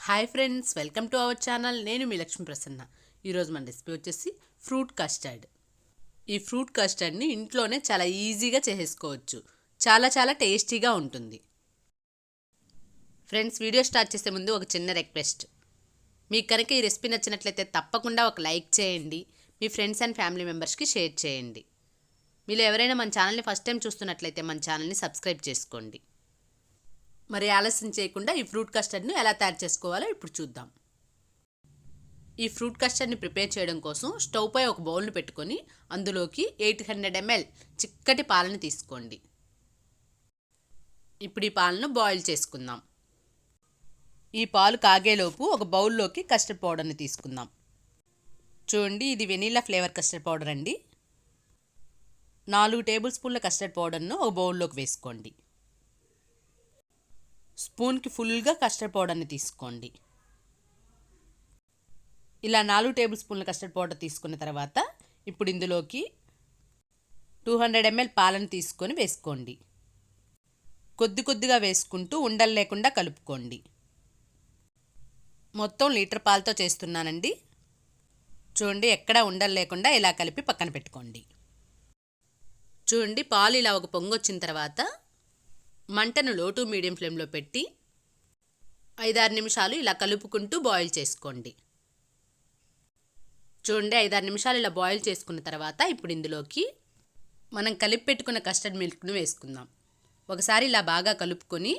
Hi friends, welcome to our channel. నేను మీ లక్ష్మీ ప్రసన్న. ఈరోజు మన రెసిపీ వచ్చేసి ఫ్రూట్ కస్టర్డ్. ఈ ఫ్రూట్ కస్టర్డ్ని ఇంట్లోనే చాలా ఈజీగా చేసేసుకోవచ్చు. చాలా టేస్టీగా ఉంటుంది. ఫ్రెండ్స్, వీడియో స్టార్ట్ చేసే ముందు ఒక చిన్న రిక్వెస్ట్. మీకు కనుక ఈ రెసిపీ నచ్చినట్లయితే తప్పకుండా ఒక లైక్ చేయండి. మీ ఫ్రెండ్స్ అండ్ ఫ్యామిలీ మెంబర్స్కి షేర్ చేయండి. మీరు ఎవరైనా మన ఛానల్ని ఫస్ట్ టైం చూస్తున్నట్లయితే మన ఛానల్ని సబ్స్క్రైబ్ చేసుకోండి. మరి ఆలస్యం చేయకుండా ఈ ఫ్రూట్ కస్టర్డ్ను ఎలా తయారు చేసుకోవాలో ఇప్పుడు చూద్దాం. ఈ ఫ్రూట్ కస్టర్డ్ని ప్రిపేర్ చేయడం కోసం స్టవ్ పై ఒక బౌల్ను పెట్టుకొని అందులోకి 800 ml చిక్కటి పాలను తీసుకోండి. ఇప్పుడు ఈ పాలను బాయిల్ చేసుకుందాం. ఈ పాలు కాగేలోపు ఒక బౌల్లోకి కస్టర్డ్ పౌడర్ని తీసుకుందాం. చూడండి, ఇది వెనీలా ఫ్లేవర్ కస్టర్డ్ పౌడర్ అండి. 4 టేబుల్ స్పూన్ల కస్టర్డ్ పౌడర్ను ఒక బౌల్లోకి వేసుకోండి. స్పూన్కి ఫుల్గా కస్టర్డ్ పౌడర్ని తీసుకోండి. ఇలా 4 టేబుల్ స్పూన్ల కస్టర్డ్ పౌడర్ తీసుకున్న తర్వాత ఇప్పుడు ఇందులోకి 200 ml పాలను తీసుకొని వేసుకోండి. కొద్దిగా వేసుకుంటూ ఉండలు లేకుండా కలుపుకోండి. మొత్తం లీటర్ పాలతో చేస్తున్నానండి. చూడండి, ఎక్కడా ఉండలు లేకుండా ఇలా కలిపి పక్కన పెట్టుకోండి. చూడండి, పాలు ఇలా ఒక పొంగు వచ్చిన తర్వాత మంటను లో టు మీడియం ఫ్లేమ్లో పెట్టి 5-6 నిమిషాలు ఇలా కలుపుకుంటూ బాయిల్ చేసుకోండి. చూడండి, 5-6 నిమిషాలు ఇలా బాయిల్ చేసుకున్న తర్వాత ఇప్పుడు ఇందులోకి మనం కలిపి పెట్టుకున్న కస్టర్డ్ మిల్క్ను వేసుకుందాం. ఒకసారి ఇలా బాగా కలుపుకొని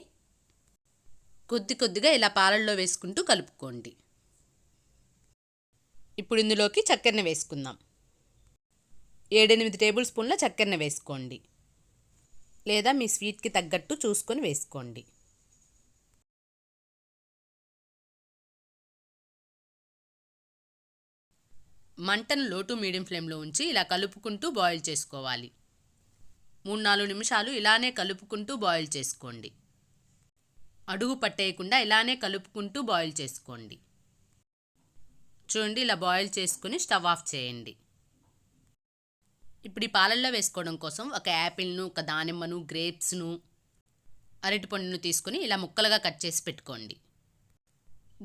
కొద్దిగా ఇలా పాలల్లో వేసుకుంటూ కలుపుకోండి. ఇప్పుడు ఇందులోకి చక్కెరని వేసుకుందాం. 7-8 టేబుల్ స్పూన్ల చక్కెరని వేసుకోండి, లేదా మీ స్వీట్కి తగ్గట్టు చూసుకొని వేసుకోండి. మంటను లో టు మీడియం ఫ్లేమ్లో ఉంచి ఇలా కలుపుకుంటూ బాయిల్ చేసుకోవాలి. 3-4 నిమిషాలు ఇలానే కలుపుకుంటూ బాయిల్ చేసుకోండి. అడుగు పట్టేయకుండా ఇలానే కలుపుకుంటూ బాయిల్ చేసుకోండి. చూడండి, ఇలా బాయిల్ చేసుకుని స్టవ్ ఆఫ్ చేయండి. ఇప్పుడు ఈ పాలల్లో వేసుకోవడం కోసం ఒక యాపిల్ను, ఒక దానిమ్మను, గ్రేప్స్ను, అరటిపండును తీసుకొని ఇలా ముక్కలుగా కట్ చేసి పెట్టుకోండి.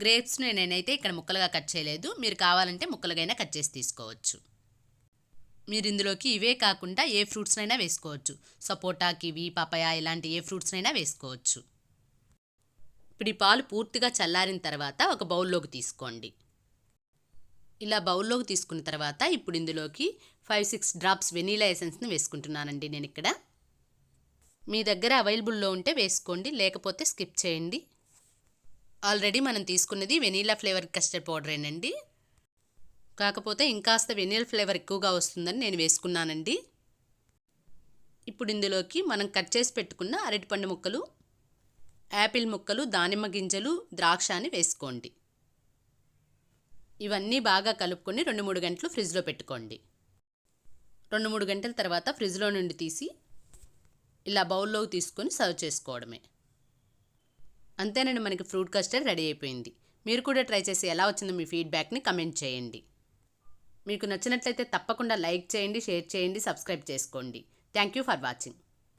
గ్రేప్స్ను నేనైతే ఇక్కడ ముక్కలుగా కట్ చేయలేదు. మీరు కావాలంటే ముక్కలుగైనా కట్ చేసి తీసుకోవచ్చు. మీరు ఇందులోకి ఇవే కాకుండా ఏ ఫ్రూట్స్నైనా వేసుకోవచ్చు. సపోటా, కివి, పపాయ ఇలాంటి ఏ ఫ్రూట్స్నైనా వేసుకోవచ్చు. ఇప్పుడు ఈ పాలు పూర్తిగా చల్లారిన తర్వాత ఒక బౌల్లోకి తీసుకోండి. ఇలా బౌల్లోకి తీసుకున్న తర్వాత ఇప్పుడు ఇందులోకి 5-6 డ్రాప్స్ వెనీలా ఎసెన్స్ని వేసుకుంటున్నానండి నేను ఇక్కడ. మీ దగ్గర అవైలబుల్లో ఉంటే వేసుకోండి, లేకపోతే స్కిప్ చేయండి. ఆల్రెడీ మనం తీసుకున్నది వెనీలా ఫ్లేవర్ కస్టర్డ్ పౌడరేనండి. కాకపోతే ఇంకాస్త వెనీలా ఫ్లేవర్ ఎక్కువగా వస్తుందని నేను వేసుకున్నానండి. ఇప్పుడు ఇందులోకి మనం కట్ చేసి పెట్టుకున్న అరటిపండు ముక్కలు, యాపిల్ ముక్కలు, దానిమ్మ గింజలు, ద్రాక్షని వేసుకోండి. ఇవన్నీ బాగా కలుపుకొని 2-3 గంటలు ఫ్రిడ్జ్లో పెట్టుకోండి. 2-3 గంటల తర్వాత ఫ్రిడ్జ్లో నుండి తీసి ఇలా బౌల్లోకి తీసుకొని సర్వ్ చేసుకోవడమే. అంతేనండి, మనకి ఫ్రూట్ కస్టర్డ్ రెడీ అయిపోయింది. మీరు కూడా ట్రై చేసి ఎలా వచ్చిందో మీ ఫీడ్బ్యాక్ని కమెంట్ చేయండి. మీకు నచ్చినట్లయితే తప్పకుండా లైక్ చేయండి, షేర్ చేయండి, సబ్స్క్రైబ్ చేసుకోండి. Thank you for watching.